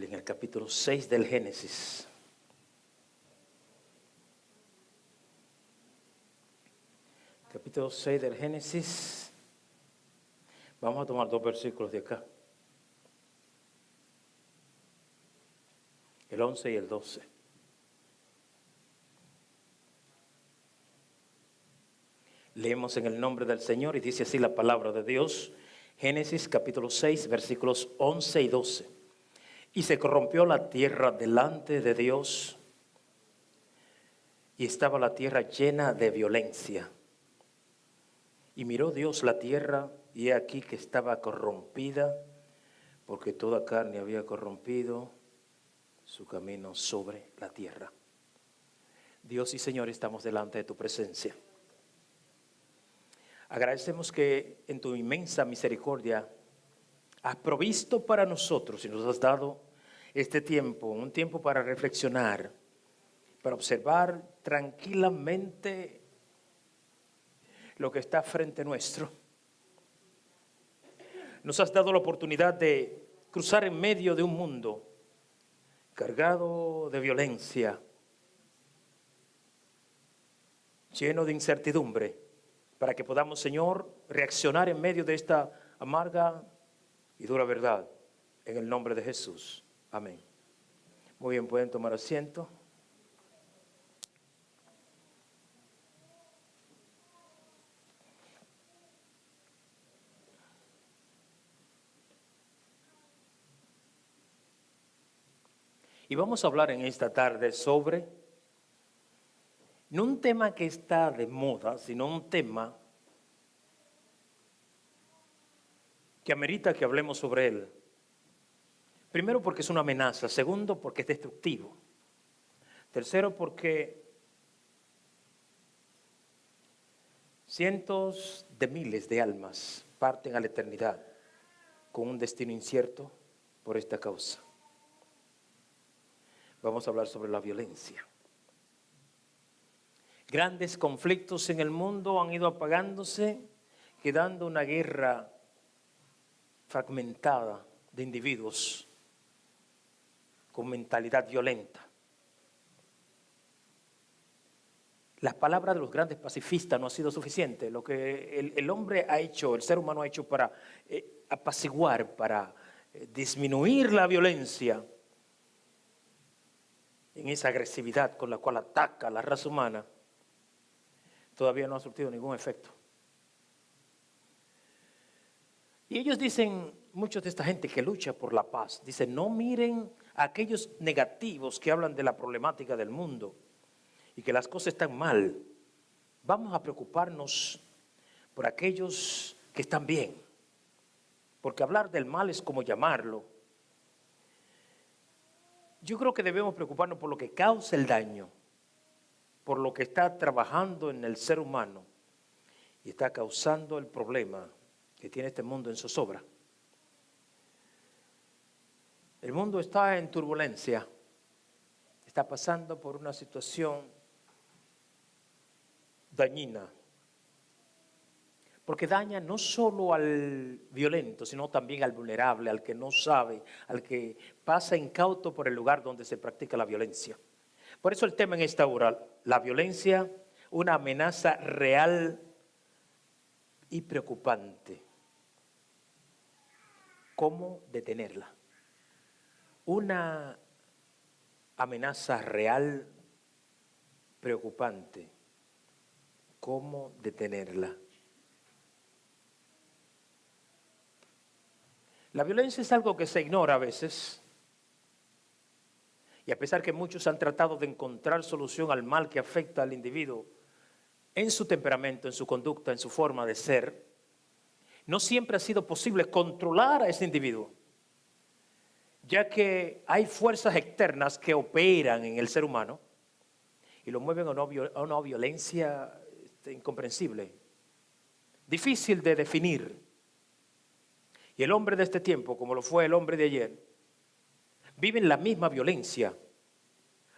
En el capítulo 6 del Génesis. Capítulo 6 del Génesis. Vamos a tomar dos versículos de acá. El 11 y el 12. Leemos en el nombre del Señor y dice así la palabra de Dios. Génesis capítulo 6 versículos 11 y 12. Y se corrompió la tierra delante de Dios, y estaba la tierra llena de violencia. Y miró Dios la tierra, y he aquí que estaba corrompida, porque toda carne había corrompido su camino sobre la tierra. Dios y Señor, estamos delante de tu presencia. Agradecemos que en tu inmensa misericordia has provisto para nosotros y nos has dado este tiempo, un tiempo para reflexionar, para observar tranquilamente lo que está frente nuestro. Nos has dado la oportunidad de cruzar en medio de un mundo cargado de violencia, lleno de incertidumbre, para que podamos, Señor, reaccionar en medio de esta amarga y dura verdad, en el nombre de Jesús. Amén. Muy bien, pueden tomar asiento. Y vamos a hablar en esta tarde sobre, no un tema que está de moda, sino un tema que amerita que hablemos sobre él. Primero, porque es una amenaza. Segundo, porque es destructivo. Tercero, porque cientos de miles de almas parten a la eternidad con un destino incierto por esta causa. Vamos a hablar sobre la violencia. Grandes conflictos en el mundo han ido apagándose, quedando una guerra fragmentada de individuos con mentalidad violenta. Las palabras de los grandes pacifistas no han sido suficientes. Lo que el hombre ha hecho, el ser humano ha hecho para apaciguar, para disminuir la violencia en esa agresividad con la cual ataca a la raza humana, todavía no ha surtido ningún efecto. Y ellos dicen, muchos de esta gente que lucha por la paz, dicen, no miren a aquellos negativos que hablan de la problemática del mundo y que las cosas están mal. Vamos a preocuparnos por aquellos que están bien, porque hablar del mal es como llamarlo. Yo creo que debemos preocuparnos por lo que causa el daño, por lo que está trabajando en el ser humano y está causando el problema que tiene este mundo en zozobra. El mundo está en turbulencia, está pasando por una situación dañina, porque daña no solo al violento, sino también al vulnerable, al que no sabe, al que pasa incauto por el lugar donde se practica la violencia. Por eso el tema en esta hora, la violencia, una amenaza real y preocupante. ¿Cómo detenerla? Una amenaza real, preocupante. ¿Cómo detenerla? La violencia es algo que se ignora a veces. Y a pesar que muchos han tratado de encontrar solución al mal que afecta al individuo en su temperamento, en su conducta, en su forma de ser, no siempre ha sido posible controlar a ese individuo, ya que hay fuerzas externas que operan en el ser humano y lo mueven a una violencia incomprensible, difícil de definir. Y el hombre de este tiempo, como lo fue el hombre de ayer, viven la misma violencia,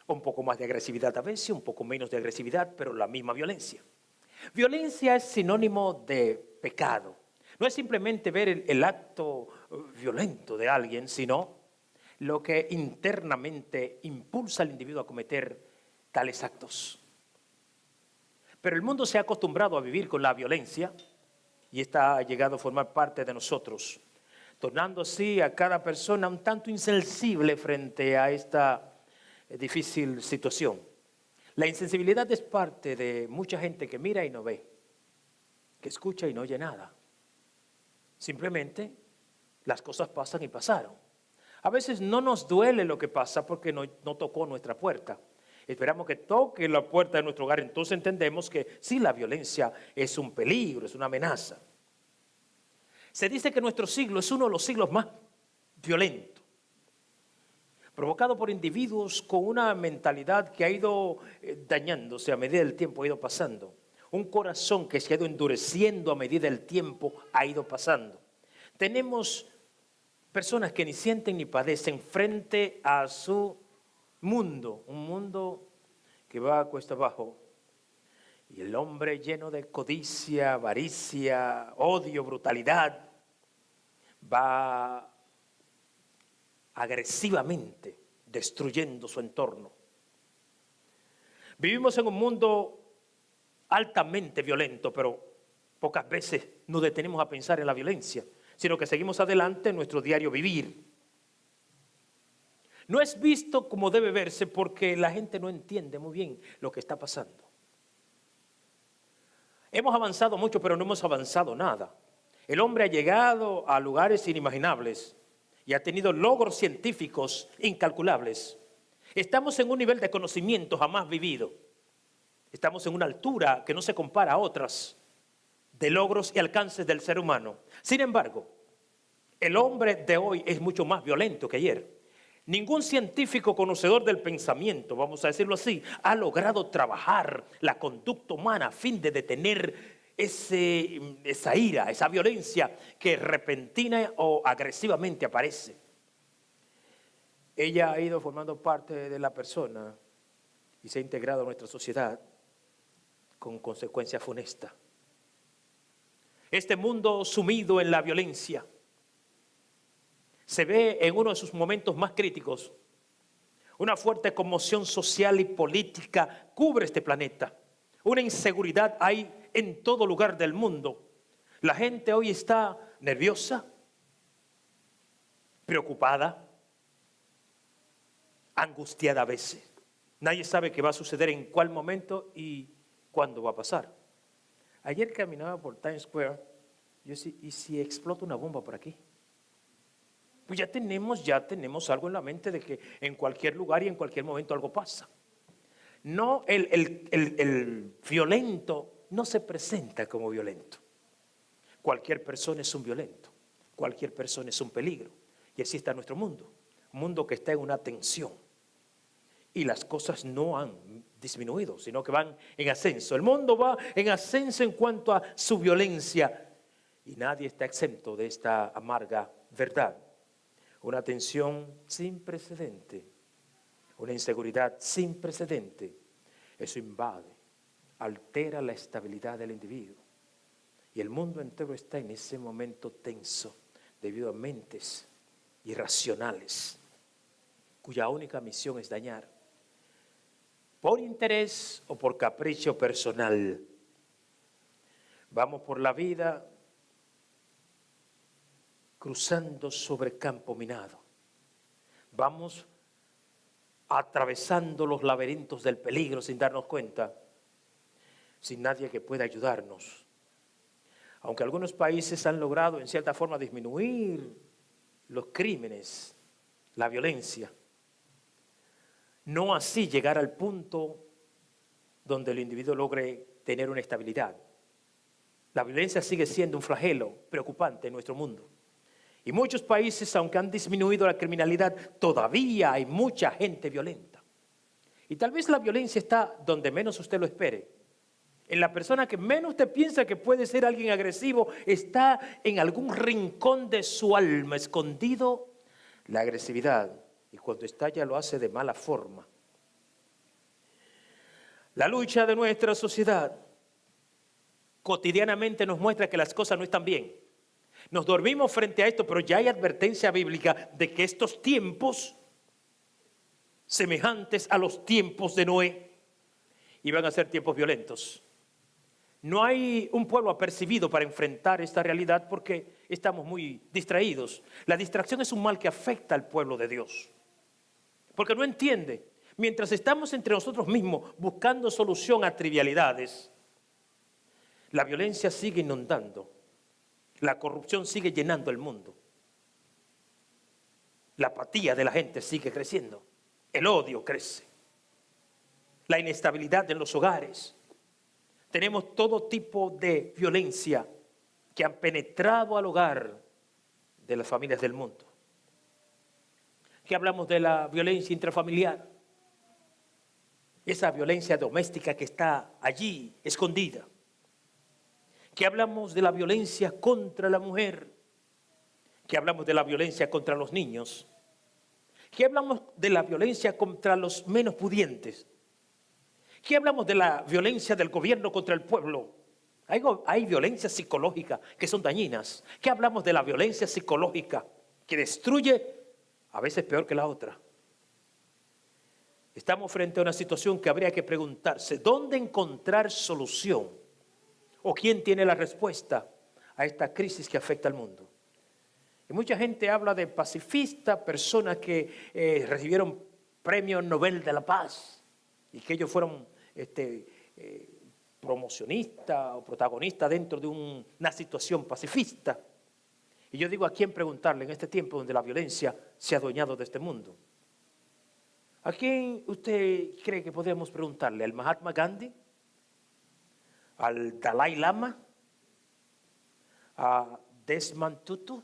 un poco más de agresividad a veces, un poco menos de agresividad, pero la misma violencia. Violencia es sinónimo de pecado. No es simplemente ver el acto violento de alguien, sino lo que internamente impulsa al individuo a cometer tales actos. Pero el mundo se ha acostumbrado a vivir con la violencia y esta ha llegado a formar parte de nosotros, tornando así a cada persona un tanto insensible frente a esta difícil situación. La insensibilidad es parte de mucha gente que mira y no ve, que escucha y no oye nada. Simplemente las cosas pasan y pasaron. A veces no nos duele lo que pasa porque no tocó nuestra puerta. Esperamos que toque la puerta de nuestro hogar, entonces entendemos que sí, la violencia es un peligro, es una amenaza. Se dice que nuestro siglo es uno de los siglos más violentos, provocado por individuos con una mentalidad que ha ido dañándose a medida del tiempo ha ido pasando. Un corazón que se ha ido endureciendo a medida del tiempo ha ido pasando. Tenemos personas que ni sienten ni padecen frente a su mundo, un mundo que va a cuesta abajo. Y el hombre lleno de codicia, avaricia, odio, brutalidad, va agresivamente destruyendo su entorno. Vivimos en un mundo altamente violento, pero pocas veces nos detenemos a pensar en la violencia, sino que seguimos adelante en nuestro diario vivir. No es visto como debe verse porque la gente no entiende muy bien lo que está pasando. Hemos avanzado mucho, pero no hemos avanzado nada. El hombre ha llegado a lugares inimaginables y ha tenido logros científicos incalculables. Estamos en un nivel de conocimiento jamás vivido. Estamos en una altura que no se compara a otras de logros y alcances del ser humano. Sin embargo, el hombre de hoy es mucho más violento que ayer. Ningún científico conocedor del pensamiento, vamos a decirlo así, ha logrado trabajar la conducta humana a fin de detener esa ira, esa violencia que repentina o agresivamente aparece. Ella ha ido formando parte de la persona y se ha integrado a nuestra sociedad con consecuencias funestas. Este mundo sumido en la violencia se ve en uno de sus momentos más críticos. Una fuerte conmoción social y política cubre este planeta. Una inseguridad hay en todo lugar del mundo. La gente hoy está nerviosa, preocupada, angustiada a veces. Nadie sabe qué va a suceder en cuál momento y cuándo va a pasar. Ayer caminaba por Times Square, yo decía, ¿y si explota una bomba por aquí? Pues ya tenemos algo en la mente de que en cualquier lugar y en cualquier momento algo pasa. No, el violento no se presenta como violento. Cualquier persona es un violento, cualquier persona es un peligro. Y así está nuestro mundo, un mundo que está en una tensión. Y las cosas no han disminuido, sino que van en ascenso. El mundo va en ascenso en cuanto a su violencia. Y nadie está exento de esta amarga verdad. Una tensión sin precedente, una inseguridad sin precedente. Eso invade, altera la estabilidad del individuo. Y el mundo entero está en ese momento tenso debido a mentes irracionales cuya única misión es dañar, por interés o por capricho personal. Vamos por la vida cruzando sobre campo minado. Vamos atravesando los laberintos del peligro sin darnos cuenta, sin nadie que pueda ayudarnos. Aunque algunos países han logrado en cierta forma disminuir los crímenes, la violencia, no así llegar al punto donde el individuo logre tener una estabilidad. La violencia sigue siendo un flagelo preocupante en nuestro mundo. Y muchos países, aunque han disminuido la criminalidad, todavía hay mucha gente violenta. Y tal vez la violencia está donde menos usted lo espere. En la persona que menos usted piensa que puede ser alguien agresivo, está en algún rincón de su alma escondido la agresividad. Y cuando estalla lo hace de mala forma. La lucha de nuestra sociedad cotidianamente nos muestra que las cosas no están bien. Nos dormimos frente a esto, pero ya hay advertencia bíblica de que estos tiempos, semejantes a los tiempos de Noé, iban a ser tiempos violentos. No hay un pueblo apercibido para enfrentar esta realidad porque estamos muy distraídos. La distracción es un mal que afecta al pueblo de Dios, porque no entiende. Mientras estamos entre nosotros mismos buscando solución a trivialidades, la violencia sigue inundando, la corrupción sigue llenando el mundo, la apatía de la gente sigue creciendo, el odio crece, la inestabilidad en los hogares. Tenemos todo tipo de violencia que han penetrado al hogar de las familias del mundo. ¿Qué hablamos de la violencia intrafamiliar? Esa violencia doméstica que está allí, escondida. ¿Qué hablamos de la violencia contra la mujer? ¿Qué hablamos de la violencia contra los niños? ¿Qué hablamos de la violencia contra los menos pudientes? ¿Qué hablamos de la violencia del gobierno contra el pueblo? Hay violencia psicológica que son dañinas. ¿Qué hablamos de la violencia psicológica que destruye, a veces peor que la otra? Estamos frente a una situación que habría que preguntarse, ¿dónde encontrar solución? ¿O quién tiene la respuesta a esta crisis que afecta al mundo? Y mucha gente habla de pacifistas, personas que recibieron premio Nobel de la Paz y que ellos fueron promocionistas o protagonistas dentro de una situación pacifista. Y yo digo, ¿a quién preguntarle en este tiempo donde la violencia se ha adueñado de este mundo? ¿A quién usted cree que podemos preguntarle? ¿Al Mahatma Gandhi? ¿Al Dalai Lama? ¿A Desmond Tutu?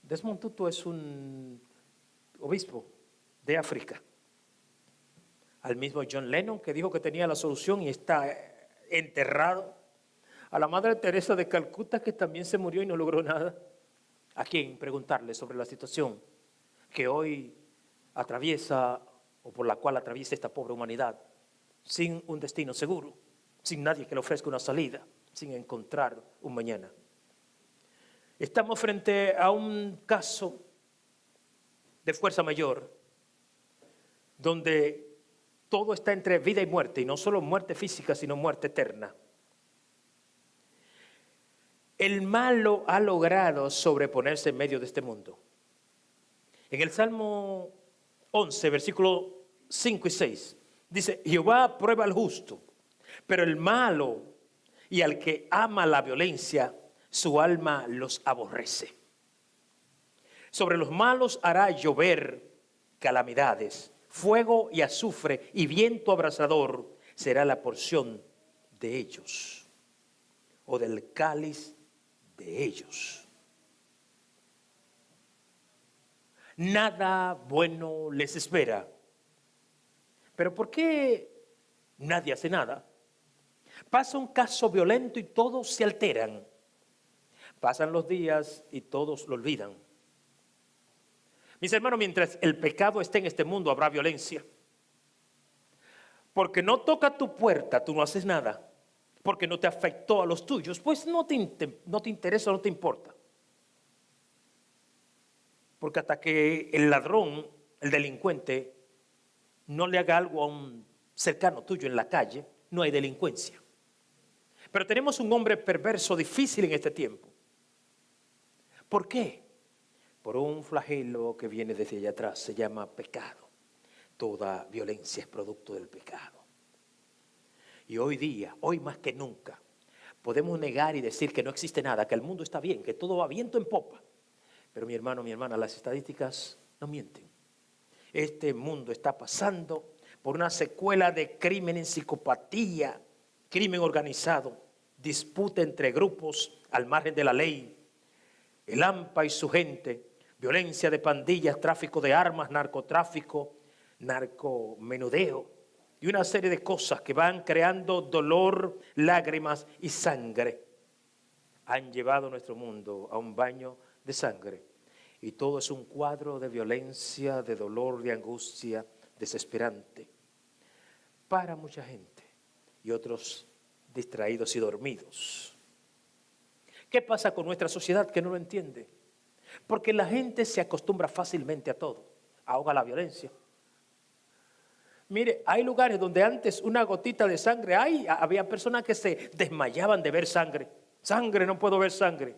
Desmond Tutu es un obispo de África. Al mismo John Lennon, que dijo que tenía la solución y está enterrado. A la Madre Teresa de Calcuta, que también se murió y no logró nada. ¿A quién preguntarle sobre la situación que hoy atraviesa o por la cual atraviesa esta pobre humanidad, sin un destino seguro, sin nadie que le ofrezca una salida, sin encontrar un mañana? Estamos frente a un caso de fuerza mayor, donde todo está entre vida y muerte, y no solo muerte física, sino muerte eterna. El malo ha logrado sobreponerse en medio de este mundo. En el Salmo 11, versículos 5 y 6, dice, Jehová prueba al justo, pero el malo y al que ama la violencia, su alma los aborrece. Sobre los malos hará llover calamidades, fuego y azufre y viento abrasador será la porción de ellos, o del cáliz de ellos. Nada bueno les espera. ¿Pero por qué nadie hace nada? Pasa un caso violento y todos se alteran. Pasan los días y todos lo olvidan. Mis hermanos, mientras el pecado esté en este mundo habrá violencia. Porque no toca tu puerta, tú no haces nada. Porque no te afectó a los tuyos, pues no te interesa, no te importa. Porque hasta que el ladrón, el delincuente, no le haga algo a un cercano tuyo en la calle, no hay delincuencia. Pero tenemos un hombre perverso difícil en este tiempo. ¿Por qué? Por un flagelo que viene desde allá atrás, se llama pecado. Toda violencia es producto del pecado. Y hoy día, hoy más que nunca, podemos negar y decir que no existe nada, que el mundo está bien, que todo va viento en popa. Pero mi hermano, mi hermana, las estadísticas no mienten. Este mundo está pasando por una secuela de crimen, psicopatía, crimen organizado, disputa entre grupos al margen de la ley, el AMPA y su gente, violencia de pandillas, tráfico de armas, narcotráfico, narcomenudeo y una serie de cosas que van creando dolor, lágrimas y sangre. Han llevado nuestro mundo a un baño de sangre y todo es un cuadro de violencia, de dolor, de angustia desesperante para mucha gente y otros distraídos y dormidos. ¿Qué pasa con nuestra sociedad que no lo entiende? Porque la gente se acostumbra fácilmente a todo, ahoga la violencia. Mire, hay lugares donde antes una gotita de sangre, había personas que se desmayaban de ver sangre. Sangre, no puedo ver sangre.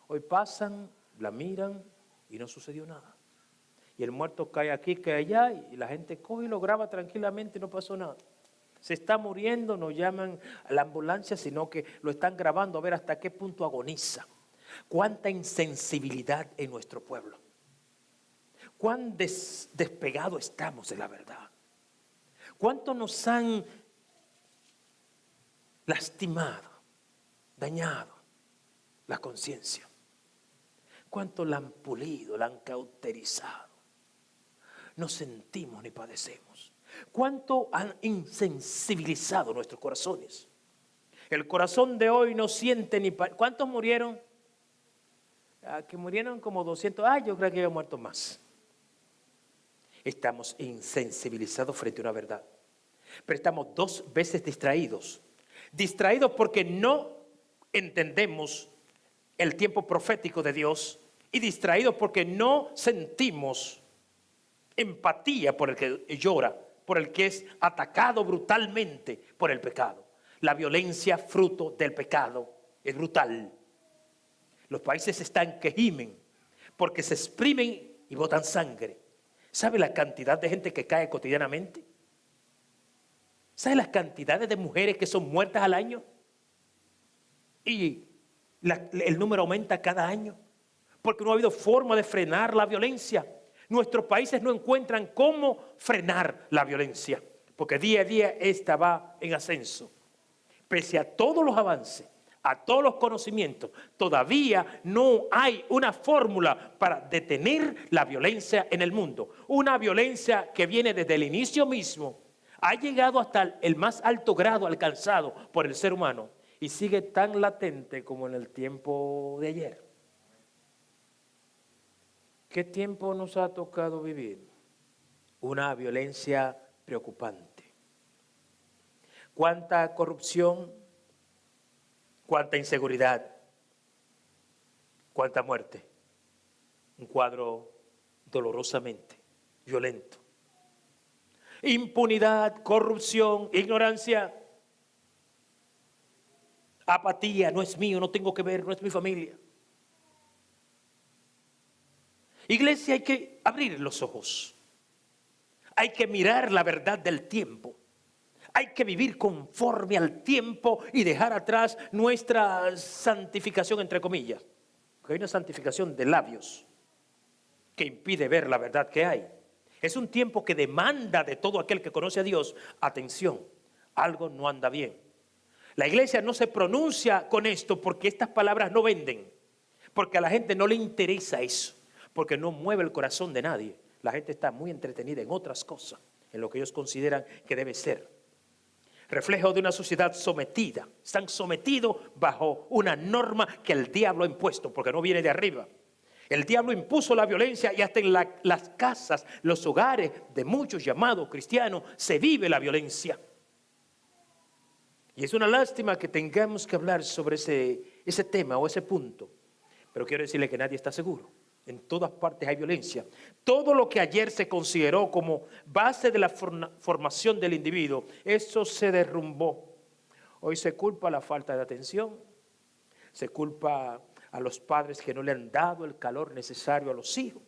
Hoy pasan, la miran y no sucedió nada. Y el muerto cae aquí, cae allá, y la gente coge y lo graba tranquilamente y no pasó nada. Se está muriendo, no llaman a la ambulancia, sino que lo están grabando a ver hasta qué punto agoniza. Cuánta insensibilidad en nuestro pueblo. Cuán despegado estamos de la verdad. Cuánto nos han lastimado, dañado la conciencia. Cuánto la han pulido, la han cauterizado. No sentimos ni padecemos. Cuánto han insensibilizado nuestros corazones. El corazón de hoy no siente ni... ¿Cuántos murieron? Que murieron como 200. Yo creo que había muerto más. Estamos insensibilizados frente a una verdad. Pero estamos 2 veces distraídos. Distraídos porque no entendemos el tiempo profético de Dios y distraídos porque no sentimos empatía por el que llora, por el que es atacado brutalmente por el pecado. La violencia fruto del pecado es brutal. Los países están que gimen porque se exprimen y botan sangre. ¿Sabe la cantidad de gente que cae cotidianamente? ¿Sabe las cantidades de mujeres que son muertas al año? Y el número aumenta cada año porque no ha habido forma de frenar la violencia. Nuestros países no encuentran cómo frenar la violencia porque día a día esta va en ascenso. Pese a todos los avances, a todos los conocimientos, todavía no hay una fórmula para detener la violencia en el mundo. Una violencia que viene desde el inicio mismo, ha llegado hasta el más alto grado alcanzado por el ser humano y sigue tan latente como en el tiempo de ayer. ¿Qué tiempo nos ha tocado vivir? Una violencia preocupante. ¿Cuánta corrupción? ¿Cuánta inseguridad? ¿Cuánta muerte? Un cuadro dolorosamente violento. Impunidad, corrupción, ignorancia, apatía, no es mío, no tengo que ver, no es mi familia. Iglesia, hay que abrir los ojos. Hay que mirar la verdad del tiempo. Hay que vivir conforme al tiempo y dejar atrás nuestra santificación, entre comillas. Porque hay una santificación de labios que impide ver la verdad que hay. Es un tiempo que demanda de todo aquel que conoce a Dios, atención, algo no anda bien. La iglesia no se pronuncia con esto porque estas palabras no venden, porque a la gente no le interesa eso, porque no mueve el corazón de nadie. La gente está muy entretenida en otras cosas, en lo que ellos consideran que debe ser. Reflejo de una sociedad sometida. Están sometidos bajo una norma que el diablo ha impuesto, porque no viene de arriba. El diablo impuso la violencia y hasta en las casas, los hogares de muchos llamados cristianos, se vive la violencia. Y es una lástima que tengamos que hablar sobre ese tema o ese punto. Pero quiero decirle que nadie está seguro. En todas partes hay violencia. Todo lo que ayer se consideró como base de la formación del individuo, eso se derrumbó. Hoy se culpa la falta de atención, se culpa a los padres que no le han dado el calor necesario a los hijos,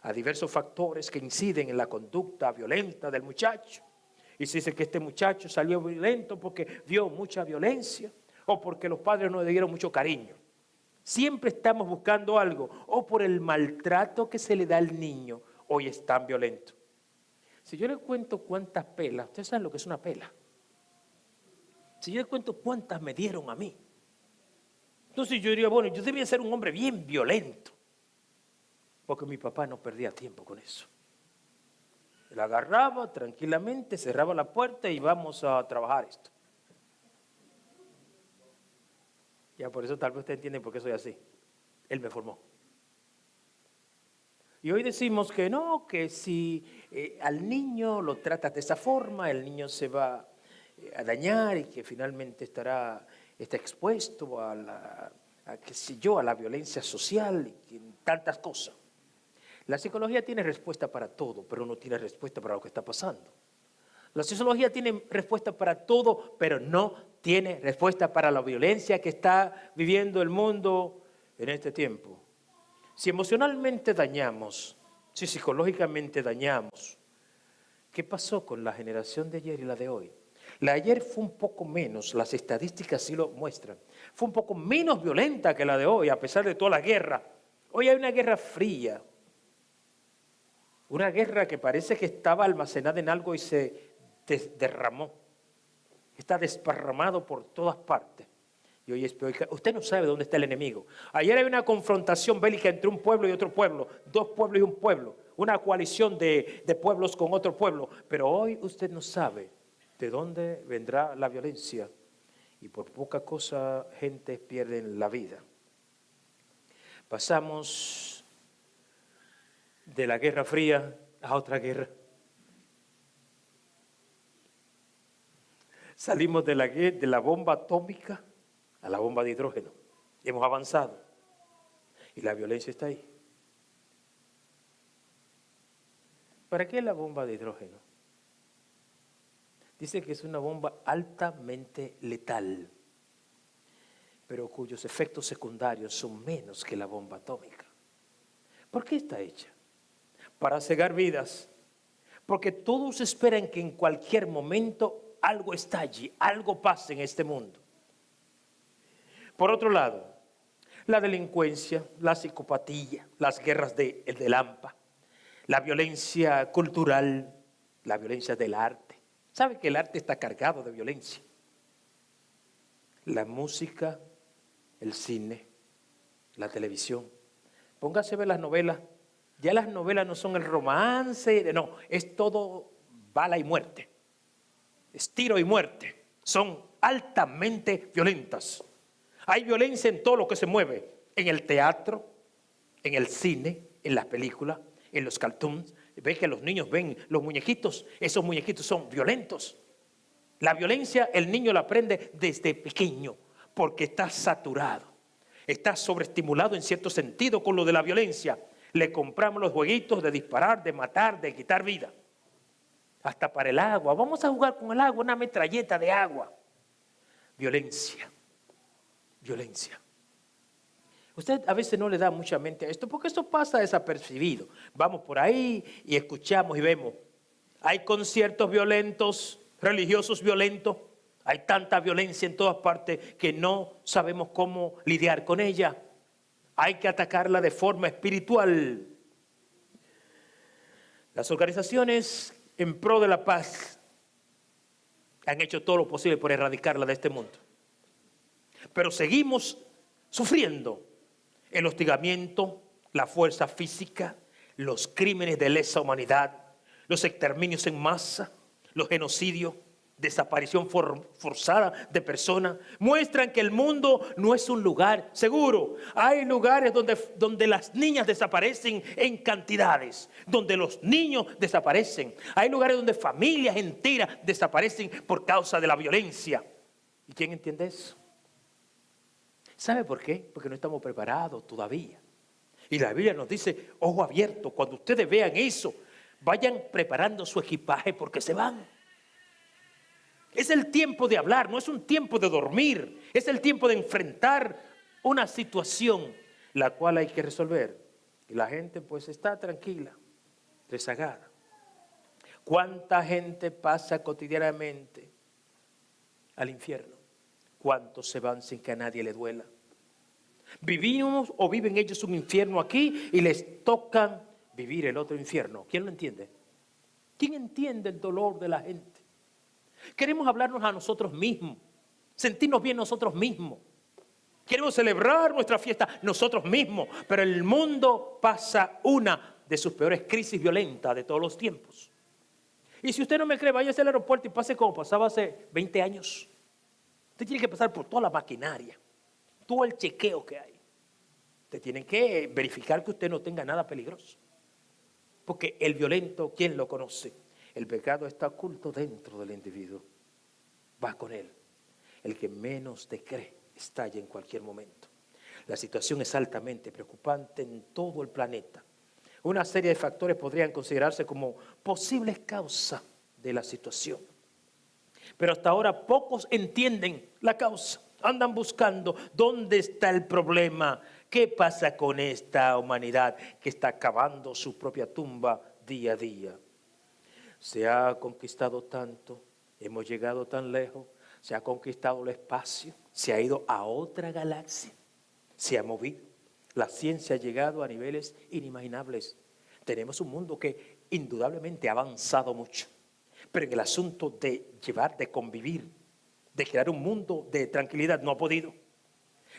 a diversos factores que inciden en la conducta violenta del muchacho. Y se dice que este muchacho salió violento porque vio mucha violencia o porque los padres no le dieron mucho cariño. Siempre estamos buscando algo, o por el maltrato que se le da al niño, hoy es tan violento. Si yo le cuento cuántas pelas, ustedes saben lo que es una pela. Si yo le cuento cuántas me dieron a mí, entonces yo diría, bueno, yo debía ser un hombre bien violento, porque mi papá no perdía tiempo con eso. Él agarraba tranquilamente, cerraba la puerta y vamos a trabajar esto. Ya por eso tal vez usted entiende por qué soy así. Él me formó. Y hoy decimos que no, que si al niño lo tratas de esa forma, el niño se va a dañar y que finalmente estará expuesto a qué sé yo, a la violencia social y tantas cosas. La psicología tiene respuesta para todo, pero no tiene respuesta para lo que está pasando. La sociología tiene respuesta para todo, pero no tiene respuesta para la violencia que está viviendo el mundo en este tiempo. Si emocionalmente dañamos, si psicológicamente dañamos, ¿qué pasó con la generación de ayer y la de hoy? La de ayer fue un poco menos, las estadísticas sí lo muestran, fue un poco menos violenta que la de hoy, a pesar de toda la guerra. Hoy hay una guerra fría, una guerra que parece que estaba almacenada en algo y se derramó. Está desparramado por todas partes. Y hoy es peor. Usted no sabe dónde está el enemigo. Ayer había una confrontación bélica entre un pueblo y otro pueblo, dos pueblos y un pueblo, una coalición de pueblos con otro pueblo. Pero hoy usted no sabe de dónde vendrá la violencia. Y por poca cosa gente pierde la vida. Pasamos de la Guerra Fría a otra guerra. Salimos de la bomba atómica a la bomba de hidrógeno. Hemos avanzado. Y la violencia está ahí. ¿Para qué la bomba de hidrógeno? Dice que es una bomba altamente letal, pero cuyos efectos secundarios son menos que la bomba atómica. ¿Por qué está hecha? Para cegar vidas. Porque todos esperan que en cualquier momento algo estalle, algo pase en este mundo. Por otro lado, la delincuencia, la psicopatía, las guerras del hampa, la violencia cultural, la violencia del arte. ¿Sabe que el arte está cargado de violencia? La música, el cine, la televisión. Póngase a ver las novelas. Ya las novelas no son el romance, no, es todo bala y muerte. Es tiro y muerte. Son altamente violentas. Hay violencia en todo lo que se mueve. En el teatro, en el cine, en las películas, en los cartoons. Ve que los niños ven los muñequitos. Esos muñequitos son violentos. La violencia el niño la aprende desde pequeño porque está saturado. Está sobreestimulado en cierto sentido con lo de la violencia. Le compramos los jueguitos de disparar, de matar, de quitar vida. Hasta para el agua. Vamos a jugar con el agua, una metralleta de agua. Violencia. Violencia. Usted a veces no le da mucha mente a esto porque esto pasa desapercibido. Vamos por ahí y escuchamos y vemos. Hay conciertos violentos, religiosos violentos. Hay tanta violencia en todas partes que no sabemos cómo lidiar con ella. Hay que atacarla de forma espiritual. Las organizaciones en pro de la paz han hecho todo lo posible por erradicarla de este mundo. Pero seguimos sufriendo el hostigamiento, la fuerza física, los crímenes de lesa humanidad, los exterminios en masa, los genocidios, desaparición forzada de personas, muestran que el mundo no es un lugar seguro. Hay lugares donde las niñas desaparecen en cantidades, donde los niños desaparecen. Hay lugares donde familias enteras desaparecen por causa de la violencia. ¿Y quién entiende eso? ¿Sabe por qué? Porque no estamos preparados todavía. Y la Biblia nos dice, ojo abierto, cuando ustedes vean eso, vayan preparando su equipaje porque se van. Es el tiempo de hablar, no es un tiempo de dormir. Es el tiempo de enfrentar una situación la cual hay que resolver. Y la gente pues está tranquila, rezagada. ¿Cuánta gente pasa cotidianamente al infierno? ¿Cuántos se van sin que a nadie le duela? Vivimos o viven ellos un infierno aquí y les tocan vivir el otro infierno. ¿Quién lo entiende? ¿Quién entiende el dolor de la gente? Queremos hablarnos a nosotros mismos, sentirnos bien nosotros mismos. Queremos celebrar nuestra fiesta nosotros mismos, pero el mundo pasa una de sus peores crisis violentas de todos los tiempos. Y si usted no me cree, vaya al aeropuerto y pase como pasaba hace 20 años. Usted tiene que pasar por toda la maquinaria, todo el chequeo que hay. Usted tiene que verificar que usted no tenga nada peligroso. Porque el violento, ¿quién lo conoce? El pecado está oculto dentro del individuo. Va con él. El que menos te cree estalla en cualquier momento. La situación es altamente preocupante en todo el planeta. Una serie de factores podrían considerarse como posibles causas de la situación. Pero hasta ahora pocos entienden la causa. Andan buscando dónde está el problema. ¿Qué pasa con esta humanidad que está cavando su propia tumba día a día? Se ha conquistado tanto, hemos llegado tan lejos, se ha conquistado el espacio, se ha ido a otra galaxia, se ha movido. La ciencia ha llegado a niveles inimaginables. Tenemos un mundo que indudablemente ha avanzado mucho, pero en el asunto de llevar, de convivir, de crear un mundo de tranquilidad, no ha podido.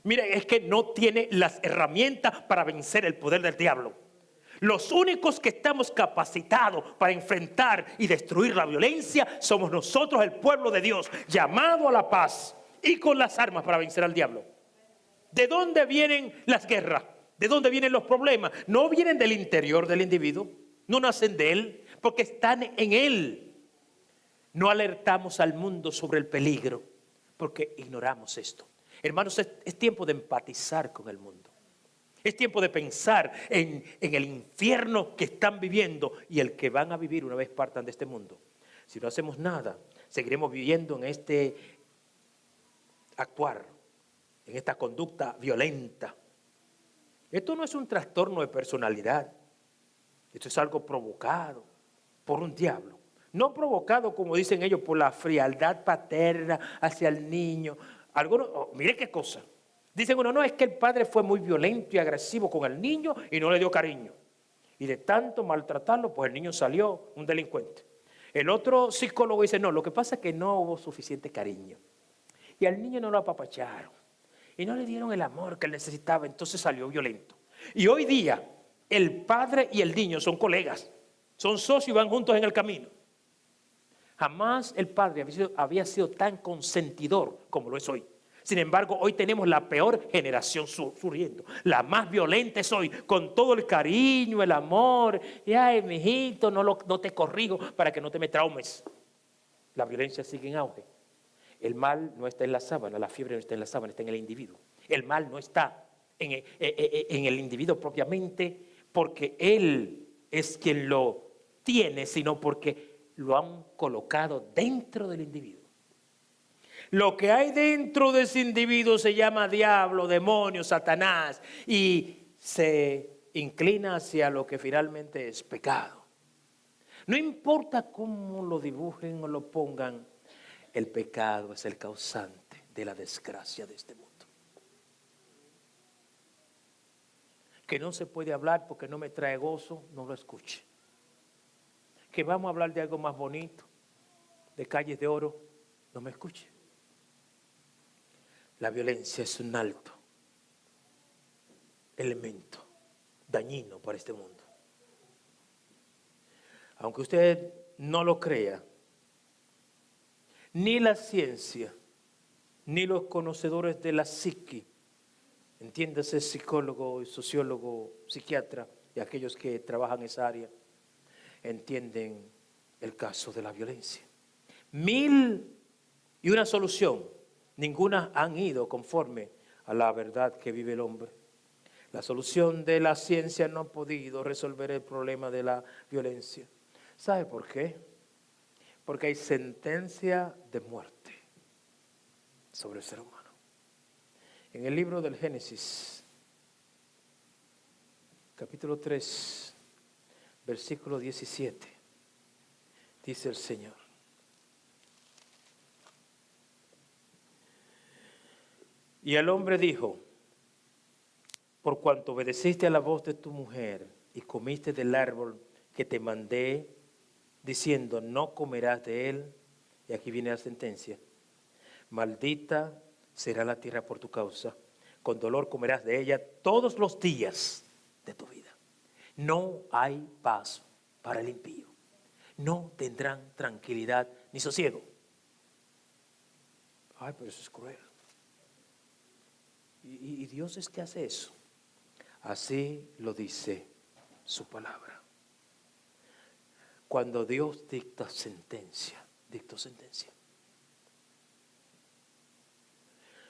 Mire, es que no tiene las herramientas para vencer el poder del diablo. Los únicos que estamos capacitados para enfrentar y destruir la violencia somos nosotros, el pueblo de Dios, llamado a la paz y con las armas para vencer al diablo. ¿De dónde vienen las guerras? ¿De dónde vienen los problemas? No vienen del interior del individuo, no nacen de él, porque están en él. No alertamos al mundo sobre el peligro, porque ignoramos esto. Hermanos, es tiempo de empatizar con el mundo. Es tiempo de pensar en el infierno que están viviendo y el que van a vivir una vez partan de este mundo. Si no hacemos nada, seguiremos viviendo en este actuar, en esta conducta violenta. Esto no es un trastorno de personalidad. Esto es algo provocado por un diablo. No provocado, como dicen ellos, por la frialdad paterna hacia el niño. Algunos, mire qué cosa. Dicen uno, no, es que el padre fue muy violento y agresivo con el niño y no le dio cariño. Y de tanto maltratarlo, pues el niño salió un delincuente. El otro psicólogo dice, no, lo que pasa es que no hubo suficiente cariño. Y al niño no lo apapacharon. Y no le dieron el amor que él necesitaba, entonces salió violento. Y hoy día, el padre y el niño son colegas, son socios y van juntos en el camino. Jamás el padre había sido tan consentidor como lo es hoy. Sin embargo, hoy tenemos la peor generación surgiendo. La más violenta es hoy, con todo el cariño, el amor. Y ay, mijito, no te corrijo para que no te me traumes. La violencia sigue en auge. El mal no está en la sábana, la fiebre no está en la sábana, está en el individuo. El mal no está en el individuo propiamente porque él es quien lo tiene, sino porque lo han colocado dentro del individuo. Lo que hay dentro de ese individuo se llama diablo, demonio, Satanás y se inclina hacia lo que finalmente es pecado. No importa cómo lo dibujen o lo pongan, el pecado es el causante de la desgracia de este mundo. Que no se puede hablar porque no me trae gozo, no lo escuche. Que vamos a hablar de algo más bonito, de calles de oro, no me escuche. La violencia es un alto elemento dañino para este mundo. Aunque usted no lo crea, ni la ciencia, ni los conocedores de la psique, entiéndase psicólogo, sociólogo, psiquiatra y aquellos que trabajan en esa área, entienden el caso de la violencia. 1001 solución, ninguna han ido conforme a la verdad que vive el hombre. La solución de la ciencia no ha podido resolver el problema de la violencia. ¿Sabe por qué? Porque hay sentencia de muerte sobre el ser humano. En el libro del Génesis, capítulo 3, versículo 17, dice el Señor: y el hombre dijo, por cuanto obedeciste a la voz de tu mujer y comiste del árbol que te mandé, diciendo, no comerás de él, y aquí viene la sentencia, maldita será la tierra por tu causa, con dolor comerás de ella todos los días de tu vida. No hay paz para el impío, no tendrán tranquilidad ni sosiego. Ay, pero eso es cruel. ¿Y Dios es que hace eso? Así lo dice su palabra. Cuando Dios dictó sentencia.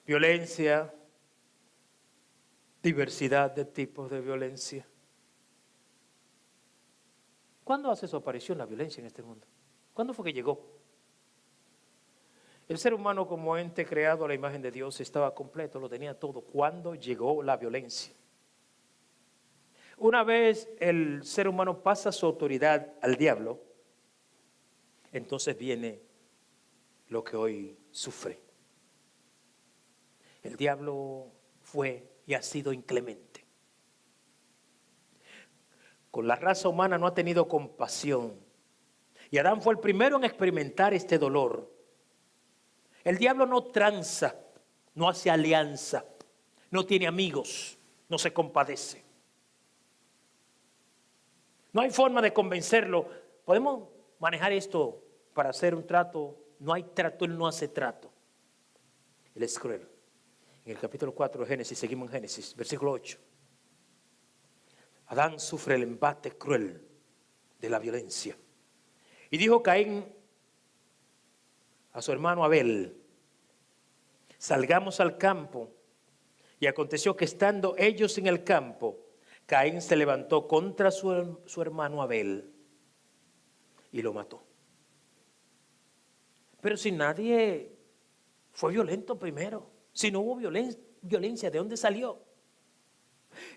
Violencia, diversidad de tipos de violencia. ¿Cuándo hace su aparición la violencia en este mundo? ¿Cuándo fue que llegó? El ser humano como ente creado a la imagen de Dios estaba completo, lo tenía todo. ¿Cuándo llegó la violencia? Una vez el ser humano pasa su autoridad al diablo, entonces viene lo que hoy sufre. El diablo fue y ha sido inclemente. Con la raza humana no ha tenido compasión. Y Adán fue el primero en experimentar este dolor. El diablo no tranza, no hace alianza, no tiene amigos, no se compadece. No hay forma de convencerlo. Podemos manejar esto para hacer un trato. No hay trato, él no hace trato. Él es cruel. En el capítulo 4 de Génesis, seguimos en Génesis, versículo 8. Adán sufre el embate cruel de la violencia. Y dijo Caín a su hermano Abel: salgamos al campo. Y aconteció que estando ellos en el campo, Caín se levantó contra su hermano Abel y lo mató. Pero si nadie fue violento primero, si no hubo violencia, ¿de dónde salió?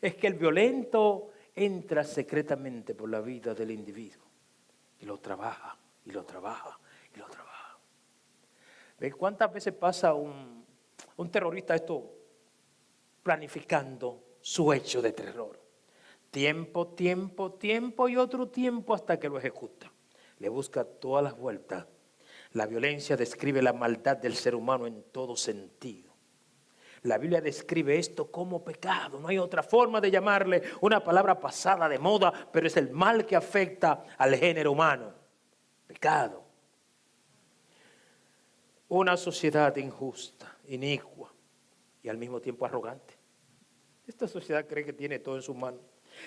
Es que el violento entra secretamente por la vida del individuo y lo trabaja, y lo trabaja, y lo trabaja. ¿Ves cuántas veces pasa un terrorista esto planificando su hecho de terror? Tiempo, tiempo, tiempo y otro tiempo hasta que lo ejecuta. Le busca todas las vueltas. La violencia describe la maldad del ser humano en todo sentido. La Biblia describe esto como pecado. No hay otra forma de llamarle, una palabra pasada de moda, pero es el mal que afecta al género humano. Pecado. Una sociedad injusta, inicua y al mismo tiempo arrogante. Esta sociedad cree que tiene todo en sus manos.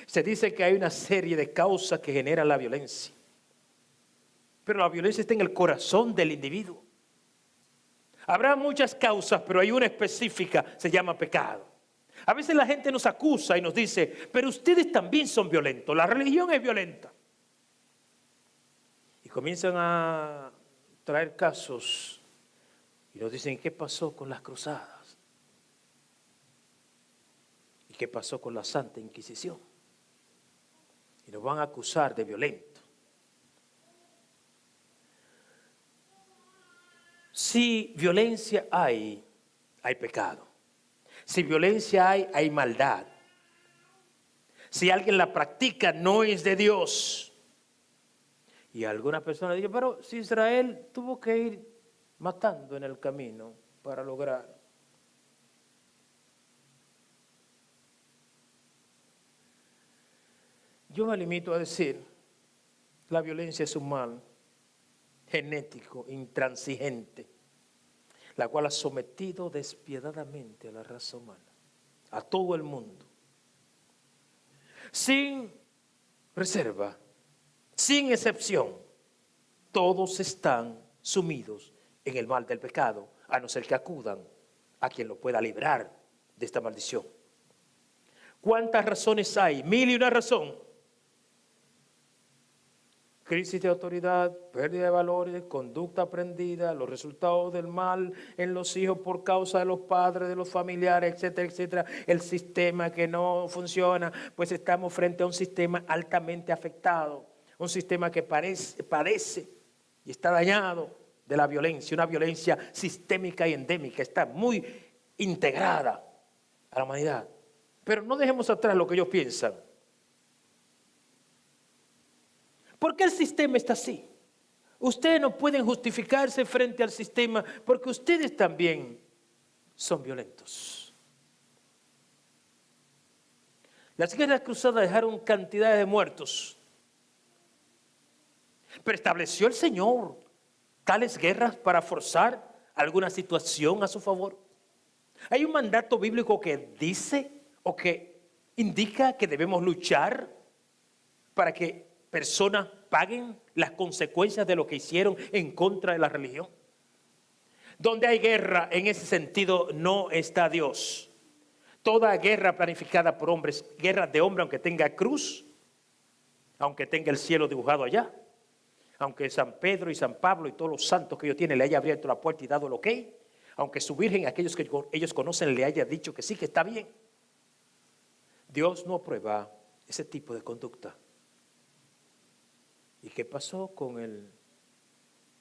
Se dice que hay una serie de causas que generan la violencia. Pero la violencia está en el corazón del individuo. Habrá muchas causas, pero hay una específica, se llama pecado. A veces la gente nos acusa y nos dice, pero ustedes también son violentos, la religión es violenta. Y comienzan a traer casos y nos dicen, ¿qué pasó con las cruzadas? ¿Y qué pasó con la Santa Inquisición? Y nos van a acusar de violentos. Si violencia hay pecado. Si violencia hay maldad. Si alguien la practica, no es de Dios. Y alguna persona dice, pero si Israel tuvo que ir matando en el camino para lograr. Yo me limito a decir, la violencia es un mal genético, intransigente, la cual ha sometido despiadadamente a la raza humana, a todo el mundo, sin reserva, sin excepción. Todos están sumidos en el mal del pecado, a no ser que acudan a quien lo pueda librar de esta maldición. ¿Cuántas razones hay? 1001 razón. Crisis de autoridad, pérdida de valores, conducta aprendida, los resultados del mal en los hijos por causa de los padres, de los familiares, etcétera, etcétera. El sistema que no funciona, pues estamos frente a un sistema altamente afectado, un sistema que padece y está dañado de la violencia, una violencia sistémica y endémica, está muy integrada a la humanidad. Pero no dejemos atrás lo que ellos piensan. ¿Por qué el sistema está así? Ustedes no pueden justificarse frente al sistema porque ustedes también son violentos. Las guerras cruzadas dejaron cantidades de muertos. Pero estableció el Señor tales guerras para forzar alguna situación a su favor. Hay un mandato bíblico que dice o que indica que debemos luchar para que personas paguen las consecuencias de lo que hicieron en contra de la religión. Donde hay guerra, en ese sentido, no está Dios. Toda guerra planificada por hombres, guerra de hombre aunque tenga cruz, aunque tenga el cielo dibujado allá, aunque San Pedro y San Pablo y todos los santos que ellos tienen le haya abierto la puerta y dado el ok, aunque su virgen, aquellos que ellos conocen, le haya dicho que sí, que está bien. Dios no aprueba ese tipo de conducta. ¿Y qué pasó con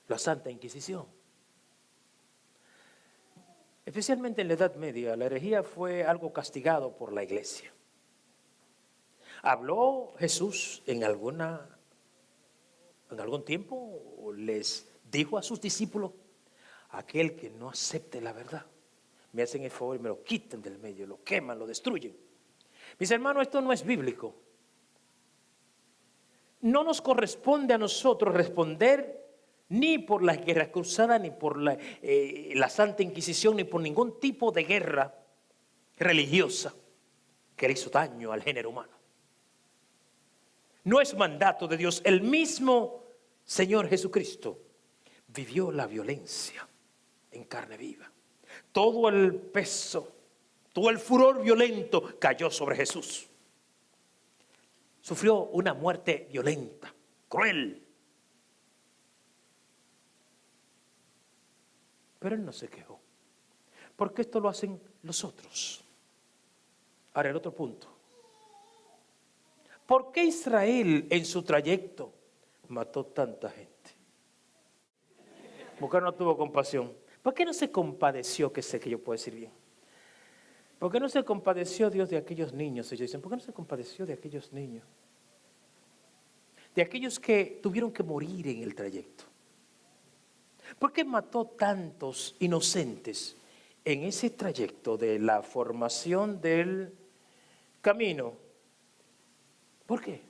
la Santa Inquisición? Especialmente en la Edad Media, la herejía fue algo castigado por la Iglesia. ¿Habló Jesús en algún tiempo o les dijo a sus discípulos: aquel que no acepte la verdad, me hacen el favor y me lo quitan del medio, lo queman, lo destruyen? Mis hermanos, esto no es bíblico. No nos corresponde a nosotros responder ni por las guerras cruzadas, ni por la Santa Inquisición, ni por ningún tipo de guerra religiosa que le hizo daño al género humano. No es mandato de Dios. El mismo Señor Jesucristo vivió la violencia en carne viva. Todo el peso, todo el furor violento cayó sobre Jesús. Sufrió una muerte violenta, cruel. Pero Él no se quejó, porque esto lo hacen los otros. Ahora, el otro punto. ¿Por qué Israel en su trayecto mató tanta gente? ¿Por qué no tuvo compasión? ¿Por qué no se compadeció? Que sé que yo puedo decir bien. ¿Por qué no se compadeció Dios de aquellos niños? Ellos dicen, ¿por qué no se compadeció de aquellos niños? De aquellos que tuvieron que morir en el trayecto. ¿Por qué mató tantos inocentes en ese trayecto de la formación del camino? ¿Por qué?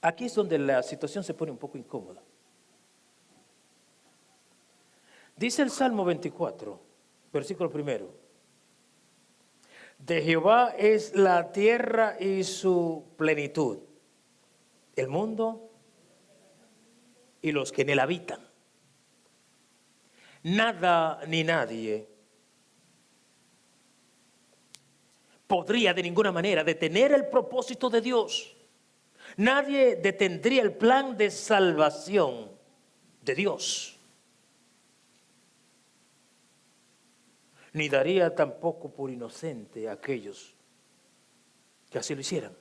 Aquí es donde la situación se pone un poco incómoda. Dice el Salmo 24, versículo 1. De Jehová es la tierra y su plenitud, el mundo y los que en él habitan. Nada ni nadie podría de ninguna manera detener el propósito de Dios. Nadie detendría el plan de salvación de Dios. Ni daría tampoco por inocente a aquellos que así lo hicieran.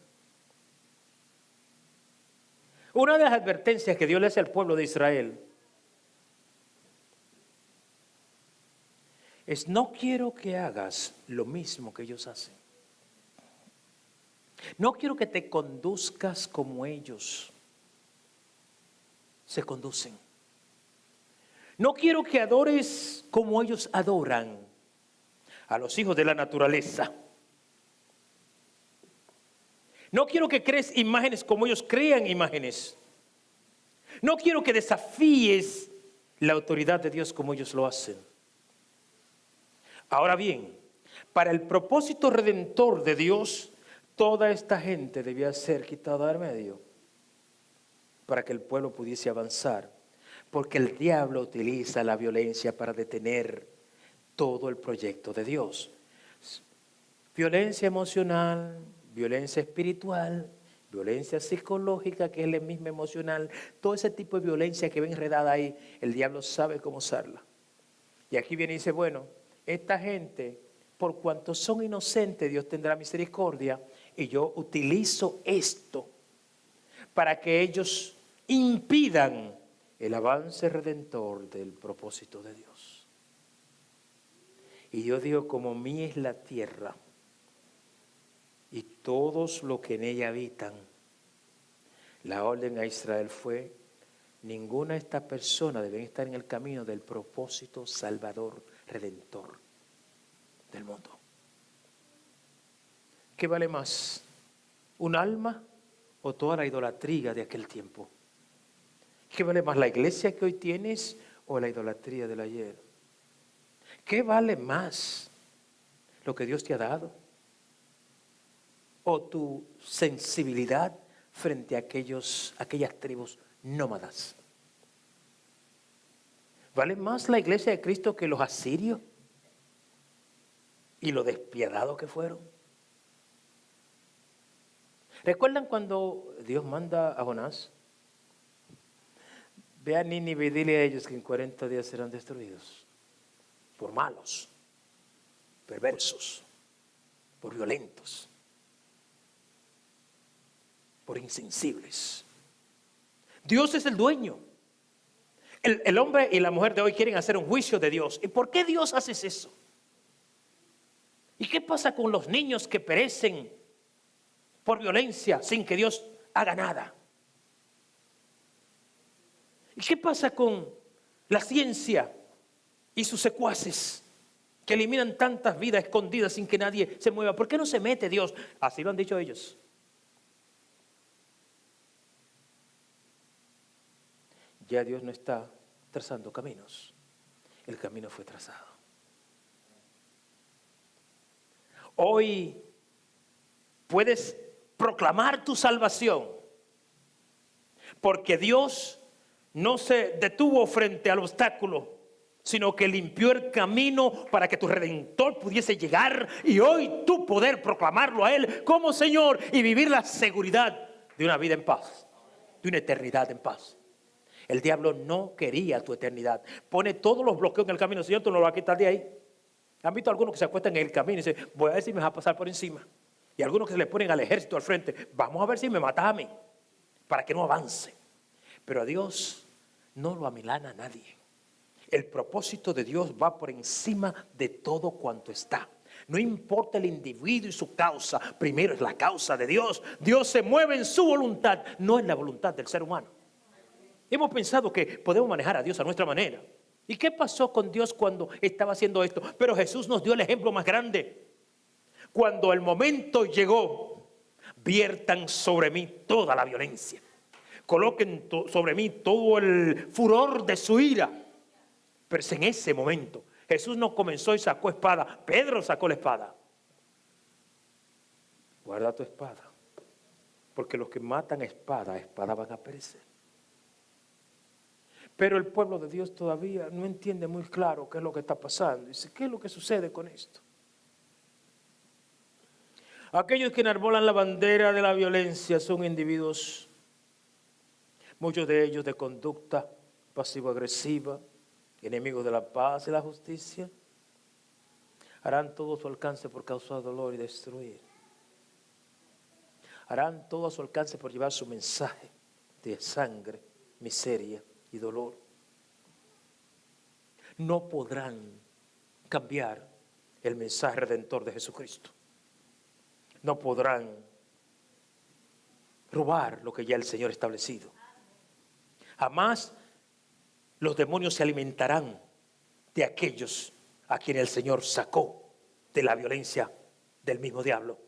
Una de las advertencias que Dios le hace al pueblo de Israel es: no quiero que hagas lo mismo que ellos hacen. No quiero que te conduzcas como ellos se conducen. No quiero que adores como ellos adoran a los hijos de la naturaleza. No quiero que crees imágenes como ellos crean imágenes. No quiero que desafíes la autoridad de Dios como ellos lo hacen. Ahora bien, para el propósito redentor de Dios, toda esta gente debía ser quitada del medio para que el pueblo pudiese avanzar, porque el diablo utiliza la violencia para detener todo el proyecto de Dios. Violencia emocional, violencia espiritual, violencia psicológica, que es la misma emocional, todo ese tipo de violencia que ve enredada ahí, el diablo sabe cómo usarla. Y aquí viene y dice, bueno, esta gente, por cuanto son inocentes, Dios tendrá misericordia, y yo utilizo esto para que ellos impidan el avance redentor del propósito de Dios. Y Dios dijo, como mía es la tierra y todos los que en ella habitan, la orden a Israel fue: ninguna de estas personas deben estar en el camino del propósito salvador, redentor del mundo. ¿Qué vale más? ¿Un alma o toda la idolatría de aquel tiempo? ¿Qué vale más, la iglesia que hoy tienes o la idolatría del ayer? ¿Qué vale más? ¿Lo que Dios te ha dado? ¿O tu sensibilidad frente a aquellas tribus nómadas? ¿Vale más la iglesia de Cristo que los asirios? ¿Y lo despiadados que fueron? ¿Recuerdan cuando Dios manda a Jonás? Ve a Nínive y dile a ellos que en 40 días serán destruidos. Por malos, perversos, por violentos, por insensibles. Dios es el dueño. El hombre y la mujer de hoy quieren hacer un juicio de Dios. ¿Y por qué Dios hace eso? ¿Y qué pasa con los niños que perecen por violencia sin que Dios haga nada? ¿Y qué pasa con la ciencia y sus secuaces que eliminan tantas vidas escondidas sin que nadie se mueva? ¿Por qué no se mete Dios? Así lo han dicho ellos. Ya Dios no está trazando caminos. El camino fue trazado. Hoy puedes proclamar tu salvación porque Dios no se detuvo frente al obstáculo, sino que limpió el camino para que tu Redentor pudiese llegar y hoy tú poder proclamarlo a Él como Señor y vivir la seguridad de una vida en paz, de una eternidad en paz. El diablo no quería tu eternidad. Pone todos los bloqueos en el camino. Señor, tú no lo vas a quitar de ahí. ¿Han visto algunos que se acuestan en el camino y dicen, voy a ver si me va a pasar por encima? Y algunos que se le ponen al ejército al frente, vamos a ver si me matas a mí, para que no avance. Pero a Dios no lo amilana a nadie. El propósito de Dios va por encima de todo cuanto está. No importa el individuo y su causa, primero es la causa de Dios. Dios se mueve en su voluntad, no en la voluntad del ser humano. Hemos pensado que podemos manejar a Dios a nuestra manera. ¿Y qué pasó con Dios cuando estaba haciendo esto? Pero Jesús nos dio el ejemplo más grande. Cuando el momento llegó, viertan sobre mí toda la violencia. Coloquen sobre mí todo el furor de su ira. Pero en ese momento, Jesús no comenzó y sacó espada. Pedro sacó la espada. Guarda tu espada. Porque los que matan a espada van a perecer. Pero el pueblo de Dios todavía no entiende muy claro qué es lo que está pasando. Dice, ¿qué es lo que sucede con esto? Aquellos que enarbolan la bandera de la violencia son individuos, muchos de ellos de conducta pasivo-agresiva, enemigos de la paz y la justicia. Harán todo a su alcance por causar dolor y destruir. Harán todo a su alcance por llevar su mensaje de sangre, miseria y dolor. No podrán cambiar el mensaje redentor de Jesucristo. No podrán robar lo que ya el Señor ha establecido. Jamás los demonios se alimentarán de aquellos a quienes el Señor sacó de la violencia del mismo diablo.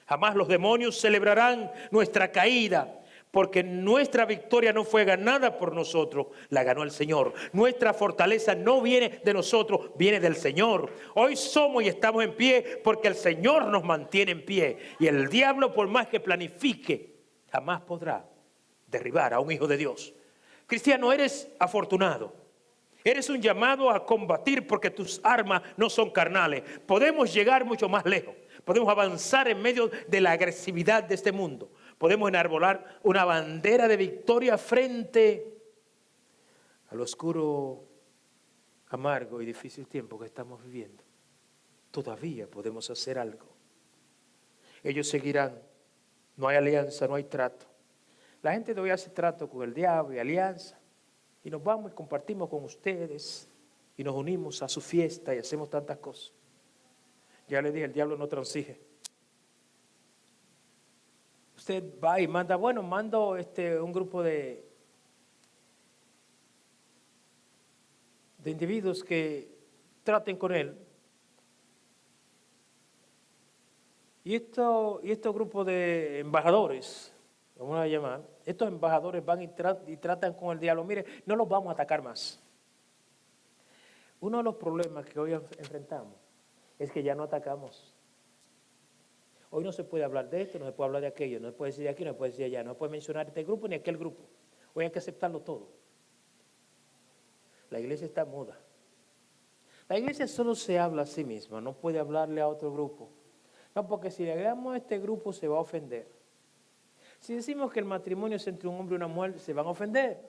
Jamás los demonios celebrarán nuestra caída, porque nuestra victoria no fue ganada por nosotros, la ganó el Señor. Nuestra fortaleza no viene de nosotros, viene del Señor. Hoy somos y estamos en pie porque el Señor nos mantiene en pie. Y el diablo, por más que planifique, jamás podrá derribar a un hijo de Dios. Cristiano, eres afortunado. Eres un llamado a combatir porque tus armas no son carnales. Podemos llegar mucho más lejos. Podemos avanzar en medio de la agresividad de este mundo. Podemos enarbolar una bandera de victoria frente al oscuro, amargo y difícil tiempo que estamos viviendo. Todavía podemos hacer algo. Ellos seguirán. No hay alianza, no hay trato. La gente de hoy hace trato con el diablo y alianza. Y nos vamos y compartimos con ustedes. Y nos unimos a su fiesta y hacemos tantas cosas. Ya les dije, el diablo no transige. Usted va y manda, mando un grupo de individuos que traten con él. Y estos grupos de embajadores, vamos a llamar, estos embajadores van y tratan con el diablo. Mire, no los vamos a atacar más. Uno de los problemas que hoy enfrentamos es que ya no atacamos. Hoy no se puede hablar de esto, no se puede hablar de aquello, no se puede decir de aquí, no se puede decir de allá, no se puede mencionar este grupo ni aquel grupo. Hoy hay que aceptarlo todo. La iglesia está muda. La iglesia solo se habla a sí misma, no puede hablarle a otro grupo. No, porque si le hablamos a este grupo se va a ofender. Si decimos que el matrimonio es entre un hombre y una mujer, se van a ofender.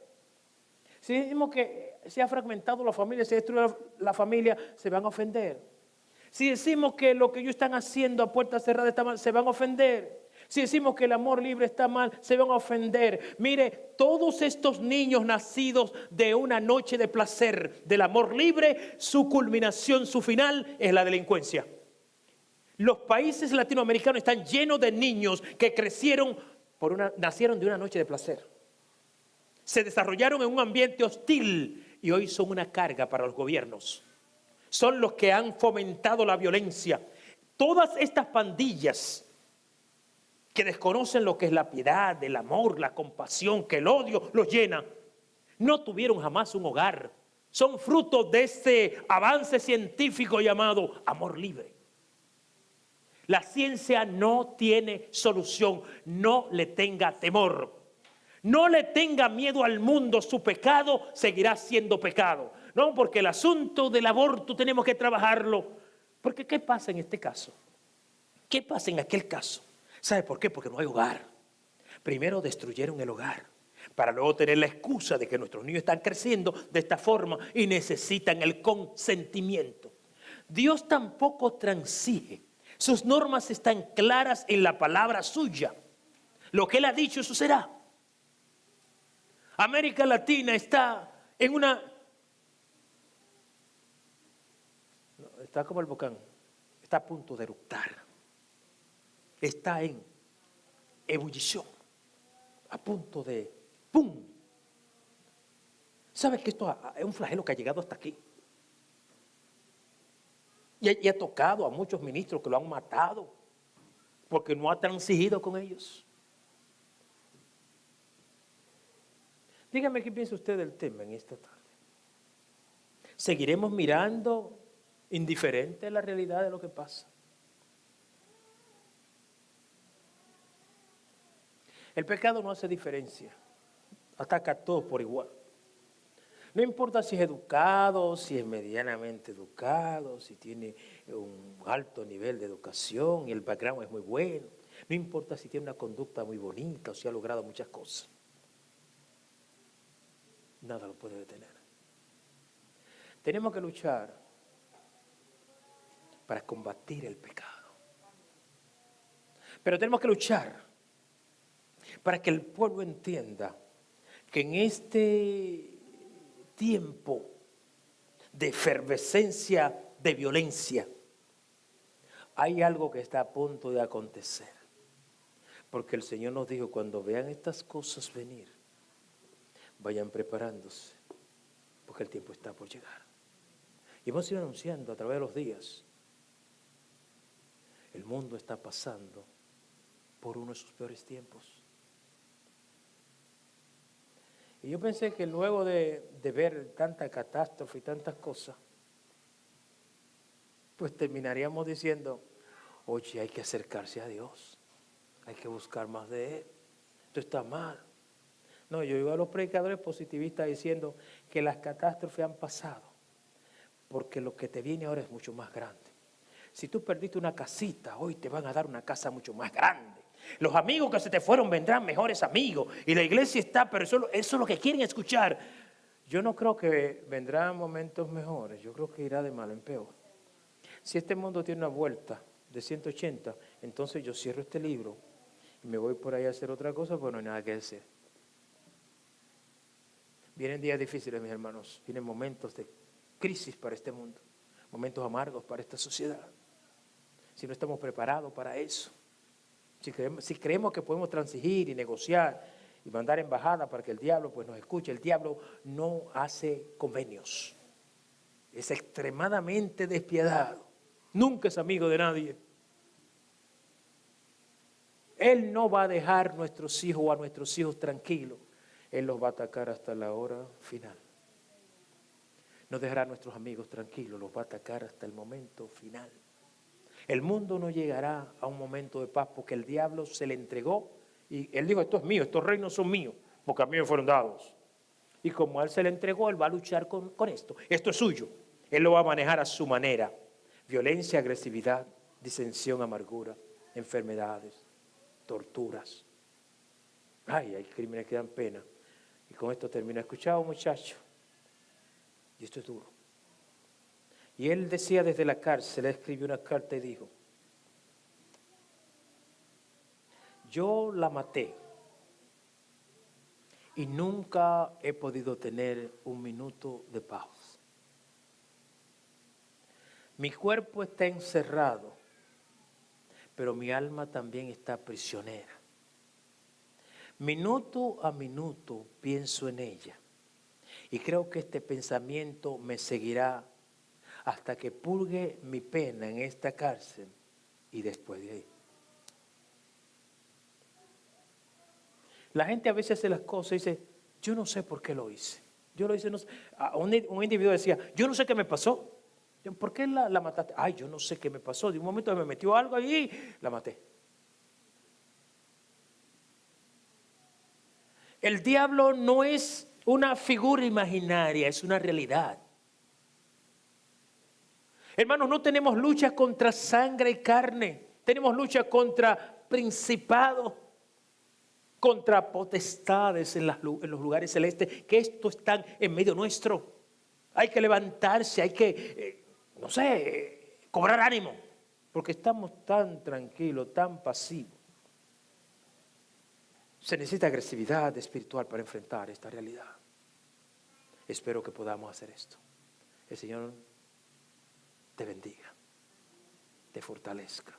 Si decimos que se ha fragmentado la familia, se destruye la familia, se van a ofender. Si decimos que lo que ellos están haciendo a puertas cerradas está mal, se van a ofender. Si decimos que el amor libre está mal, se van a ofender. Mire, todos estos niños nacidos de una noche de placer, del amor libre, su culminación, su final es la delincuencia. Los países latinoamericanos están llenos de niños que nacieron de una noche de placer. Se desarrollaron en un ambiente hostil y hoy son una carga para los gobiernos. Son los que han fomentado la violencia. Todas estas pandillas que desconocen lo que es la piedad, el amor, la compasión, que el odio los llena, no tuvieron jamás un hogar. Son fruto de este avance científico llamado amor libre. La ciencia no tiene solución. No le tenga temor. No le tenga miedo al mundo. Su pecado seguirá siendo pecado. No, porque el asunto del aborto tenemos que trabajarlo. Porque ¿qué pasa en este caso? ¿Qué pasa en aquel caso? ¿Sabe por qué? Porque no hay hogar. Primero destruyeron el hogar para luego tener la excusa de que nuestros niños están creciendo de esta forma y necesitan el consentimiento. Dios tampoco transige. Sus normas están claras en la palabra suya. Lo que Él ha dicho, eso será. América Latina está en está como el volcán, está a punto de eructar. Está en ebullición, a punto de ¡pum! ¿Sabe que esto es un flagelo que ha llegado hasta aquí? Y ha tocado a muchos ministros que lo han matado porque no ha transigido con ellos. Dígame qué piensa usted del tema en esta tarde. ¿Seguiremos mirando indiferente la realidad de lo que pasa? El pecado no hace diferencia, ataca a todos por igual. No importa si es educado, si es medianamente educado, si tiene un alto nivel de educación y el background es muy bueno. No importa si tiene una conducta muy bonita o si ha logrado muchas cosas. Nada lo puede detener. Tenemos que luchar para combatir el pecado. Pero tenemos que luchar para que el pueblo entienda que en este tiempo de efervescencia, de violencia, hay algo que está a punto de acontecer. Porque el Señor nos dijo, cuando vean estas cosas venir, vayan preparándose, porque el tiempo está por llegar. Y hemos ido anunciando a través de los días, el mundo está pasando por uno de sus peores tiempos. Y yo pensé que luego de ver tanta catástrofe y tantas cosas, pues terminaríamos diciendo, oye, hay que acercarse a Dios, hay que buscar más de Él, esto está mal. No, yo iba a los predicadores positivistas diciendo que las catástrofes han pasado, porque lo que te viene ahora es mucho más grande. Si tú perdiste una casita, hoy te van a dar una casa mucho más grande. Los amigos que se te fueron vendrán mejores amigos. Y la iglesia está, pero eso es lo que quieren escuchar. Yo no creo que vendrán momentos mejores. Yo creo que irá de mal en peor. Si este mundo tiene una vuelta de 180, entonces yo cierro este libro y me voy por ahí a hacer otra cosa, pues no hay nada que hacer. Vienen días difíciles, mis hermanos. Vienen momentos de crisis para este mundo. Momentos amargos para esta sociedad. Si no estamos preparados para eso. Si creemos que podemos transigir y negociar y mandar embajada para que el diablo pues nos escuche, el diablo no hace convenios. Es extremadamente despiadado. Nunca es amigo de nadie. Él no va a dejar a nuestros hijos o a nuestros hijos tranquilos. Él los va a atacar hasta la hora final. No dejará a nuestros amigos tranquilos, los va a atacar hasta el momento final. El mundo no llegará a un momento de paz porque el diablo se le entregó y él dijo, esto es mío, estos reinos son míos, porque a mí me fueron dados. Y como a él se le entregó, él va a luchar con esto. Esto es suyo. Él lo va a manejar a su manera. Violencia, agresividad, disensión, amargura, enfermedades, torturas. Ay, hay crímenes que dan pena. Y con esto termino. Escuchaba un muchacho. Y esto es duro. Y él decía desde la cárcel, él escribió una carta y dijo: yo la maté y nunca he podido tener un minuto de paz. Mi cuerpo está encerrado, pero mi alma también está prisionera. Minuto a minuto pienso en ella y creo que este pensamiento me seguirá hasta que purgue mi pena en esta cárcel y después de ahí. La gente a veces hace las cosas y dice: yo no sé por qué lo hice. Yo lo hice, no sé. Un individuo decía: yo no sé qué me pasó. ¿Por qué la mataste? Ay, yo no sé qué me pasó. De un momento me metió algo ahí y la maté. El diablo no es una figura imaginaria, es una realidad. Hermanos, no tenemos lucha contra sangre y carne. Tenemos lucha contra principados, contra potestades en los lugares celestes, que estos están en medio nuestro. Hay que levantarse, hay que, cobrar ánimo, porque estamos tan tranquilos, tan pasivos. Se necesita agresividad espiritual para enfrentar esta realidad. Espero que podamos hacer esto. El Señor te bendiga, te fortalezca,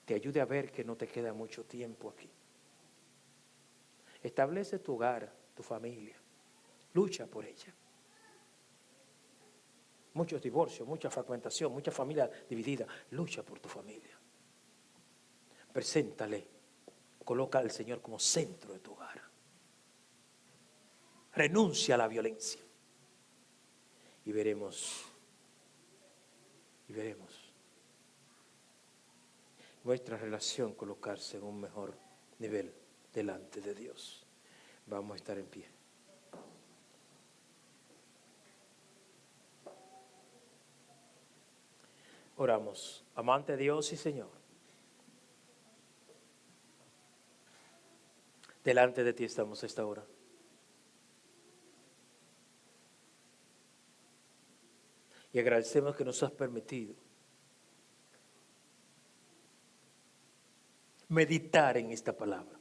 te ayude a ver que no te queda mucho tiempo aquí. Establece tu hogar, tu familia, lucha por ella. Muchos divorcios, mucha fragmentación, mucha familia dividida. Lucha por tu familia. Preséntale, coloca al Señor como centro de tu hogar. Renuncia a la violencia. Y veremos nuestra relación colocarse en un mejor nivel delante de Dios. Vamos a estar en pie. Oramos. Amante Dios y Señor, delante de ti estamos esta hora. Y agradecemos que nos has permitido meditar en esta palabra.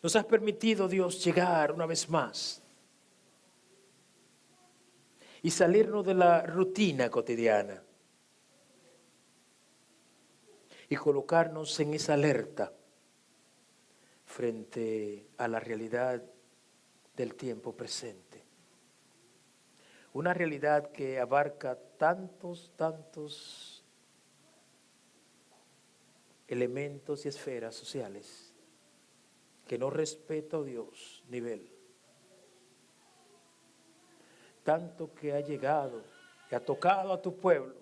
Nos has permitido, Dios, llegar una vez más y salirnos de la rutina cotidiana y colocarnos en esa alerta frente a la realidad del tiempo presente. Una realidad que abarca tantos elementos y esferas sociales que no respeta a Dios nivel. Tanto que ha llegado y ha tocado a tu pueblo.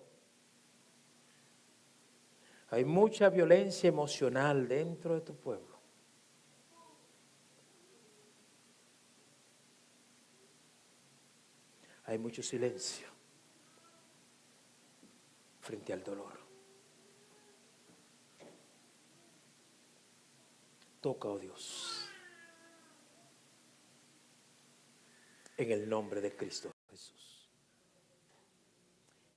Hay mucha violencia emocional dentro de tu pueblo. Hay mucho silencio frente al dolor. Toca, oh Dios, en el nombre de Cristo Jesús.